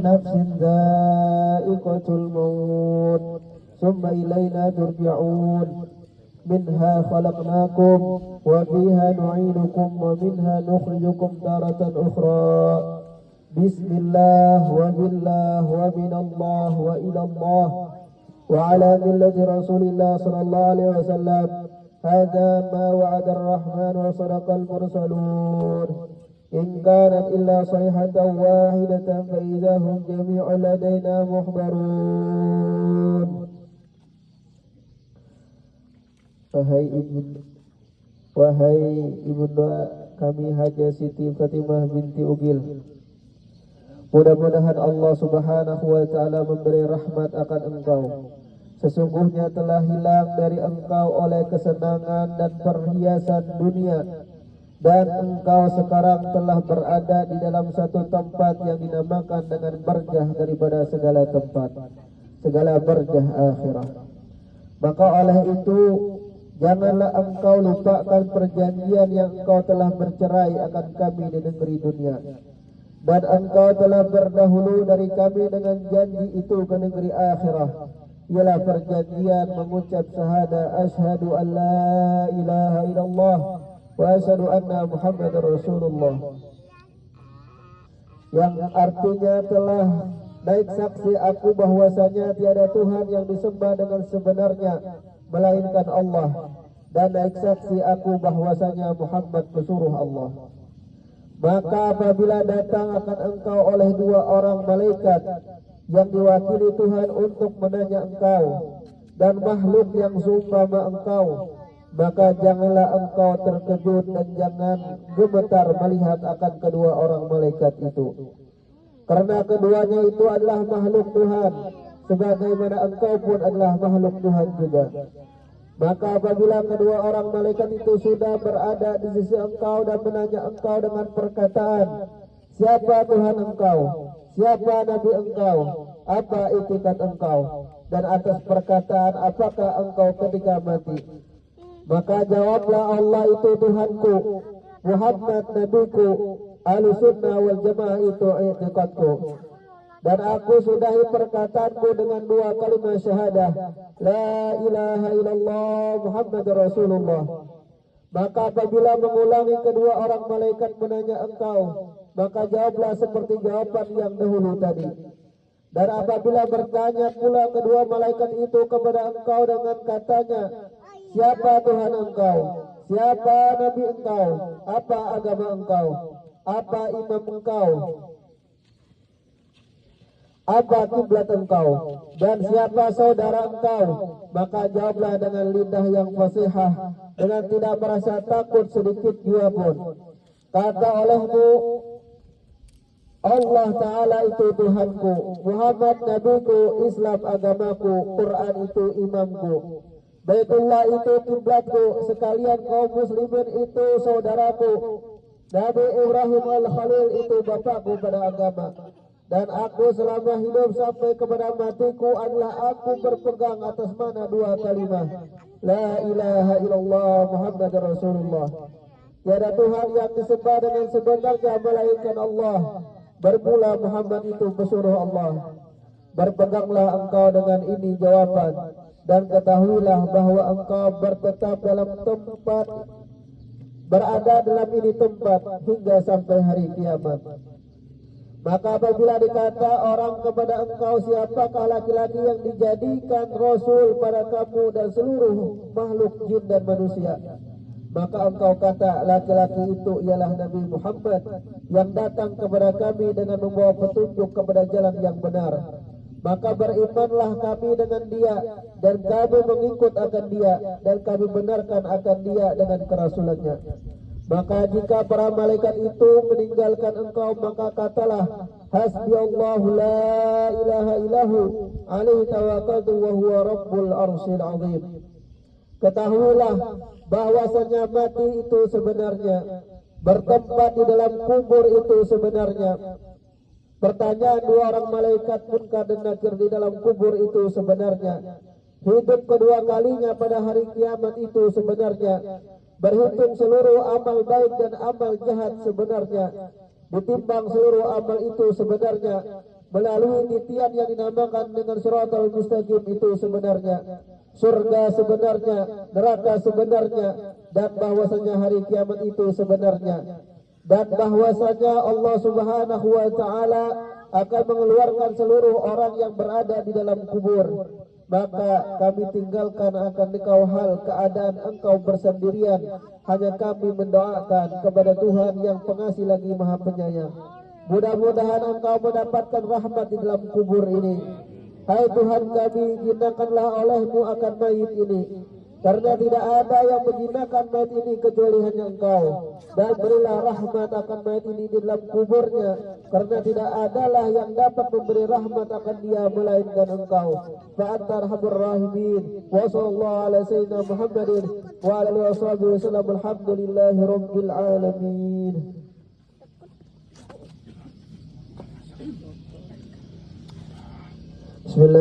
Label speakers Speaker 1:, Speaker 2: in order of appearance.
Speaker 1: نفس ذائقة الموت ثم إلينا ترجعون منها خلقناكم وفيها نعيدكم ومنها نخرجكم تارة أخرى بسم الله وبالله ومن الله وإلى الله وعلى ملة رسول الله صلى الله عليه وسلم هذا ما وعد الرحمن وصدق المرسلون إن كانت إلا صيحة واحدة فإذا هم جميع لدينا محضرون. Wahai ibunda kami Haja Siti Fatimah binti Ugil, mudah-mudahan Allah subhanahu wa ta'ala memberi rahmat akan engkau. Sesungguhnya telah hilang dari engkau oleh kesenangan dan perhiasan dunia, dan engkau sekarang telah berada di dalam satu tempat yang dinamakan dengan barjah daripada segala tempat, segala barjah akhirah. Maka oleh itu janganlah engkau lupakan perjanjian yang engkau telah bercerai akan kami di negeri dunia, dan engkau telah berdahulu dari kami dengan janji itu ke negeri akhirah, ialah perjanjian mengucap syahadah asyhadu an la ilaha illallah wa asyhadu anna Muhammadar Rasulullah, yang artinya telah naik saksi aku bahwasanya tiada Tuhan yang disembah dengan sebenarnya melainkan Allah, dan naik saksi aku bahwasanya Muhammad pesuruh Allah. Maka apabila datang akan engkau oleh dua orang malaikat yang diwakili Tuhan untuk menanya engkau dan makhluk yang seumpama engkau, maka janganlah engkau terkejut dan jangan gemetar melihat akan kedua orang malaikat itu, karena keduanya itu adalah makhluk Tuhan, sebagaimana engkau pun adalah makhluk Tuhan juga. Maka apabila kedua orang malaikat itu sudah berada di sisi engkau dan menanya engkau dengan perkataan, siapa Tuhan engkau, siapa Nabi engkau, apa itikat engkau, dan atas perkataan apakah engkau ketika mati, maka jawablah Allah itu Tuhanku, Muhammad Nabiku, Ahlussunnah wal Jamaah itu itikadku, dan aku sudahi perkataanku dengan dua kalimat syahadah la ilaha illallah Muhammadur Rasulullah. Maka apabila mengulangi kedua orang malaikat menanya engkau, maka jawablah seperti jawaban yang dahulu tadi. Dan apabila bertanya pula kedua malaikat itu kepada engkau dengan katanya, siapa Tuhan engkau, siapa Nabi engkau, apa agama engkau, apa imam engkau, apa kiblat engkau, dan siapa saudara engkau, maka jawablah dengan lidah yang fasihah, dengan tidak merasa takut sedikit jua pun. Kata olehmu, Allah Ta'ala itu Tuhanku, Muhammad Nabiku, Islam agamaku, Quran itu imamku, Baitullah itu kiblatku, sekalian kaum muslimin itu saudaraku, Nabi Ibrahim al-Khalil itu bapakku pada agama, dan aku selama hidup sampai kepada matiku adalah aku berpegang atas mana dua kalimat la ilaha illallah Muhammadur Rasulullah. Tiada Tuhan yang disembah dengan sebenarnya melainkan Allah, bermula Muhammad itu pesuruh Allah. Berpeganglah engkau dengan ini jawaban, dan ketahuilah bahwa engkau bertetap dalam tempat, berada dalam ini tempat hingga sampai hari kiamat. Maka apabila dikata orang kepada engkau, siapakah laki-laki yang dijadikan Rasul pada kamu dan seluruh makhluk jin dan manusia, maka engkau kata laki-laki itu ialah Nabi Muhammad yang datang kepada kami dengan membawa petunjuk kepada jalan yang benar. Maka berimanlah kami dengan dia, dan kami mengikut akan dia, dan kami benarkan akan dia dengan kerasulannya. Maka jika para malaikat itu meninggalkan engkau, maka katalah hasbi Allahu la ilaha illahu alaihi tawakkaltu wa huwa rabbul arsyil azim. Ketahuilah bahwasanya mati itu sebenarnya, bertempat di dalam kubur itu sebenarnya, pertanyaan dua orang malaikat munkar dan nakir di dalam kubur itu sebenarnya, hidup kedua kalinya pada hari kiamat itu sebenarnya, berhitung seluruh amal baik dan amal jahat sebenarnya, ditimbang seluruh amal itu sebenarnya, melalui titian yang dinamakan dengan Shiratal Mustaqim itu sebenarnya, surga sebenarnya, neraka sebenarnya, dan bahwasanya hari kiamat itu sebenarnya, dan bahwasanya Allah Subhanahu wa taala akan mengeluarkan seluruh orang yang berada di dalam kubur. Maka kami tinggalkan akan engkau hal keadaan engkau bersendirian. Hanya kami mendoakan kepada Tuhan yang pengasih lagi maha penyayang. Mudah-mudahan engkau mendapatkan rahmat di dalam kubur ini. Hai Tuhan kami, jinakanlah olehmu akan mayit ini, karena tidak ada yang menjinakkan mayit ini kecuali hanya engkau. Dan berilah rahmat akan mayit ini di dalam kuburnya, karena tidak adalah yang dapat memberi rahmat akan dia melainkan engkau. Fa'anta arhamur rahimin. Wa sallallahu ala sayyidina Muhammadin wa ala alihi wa sallam. Alhamdulillahi rabbil alamin. Bismillah.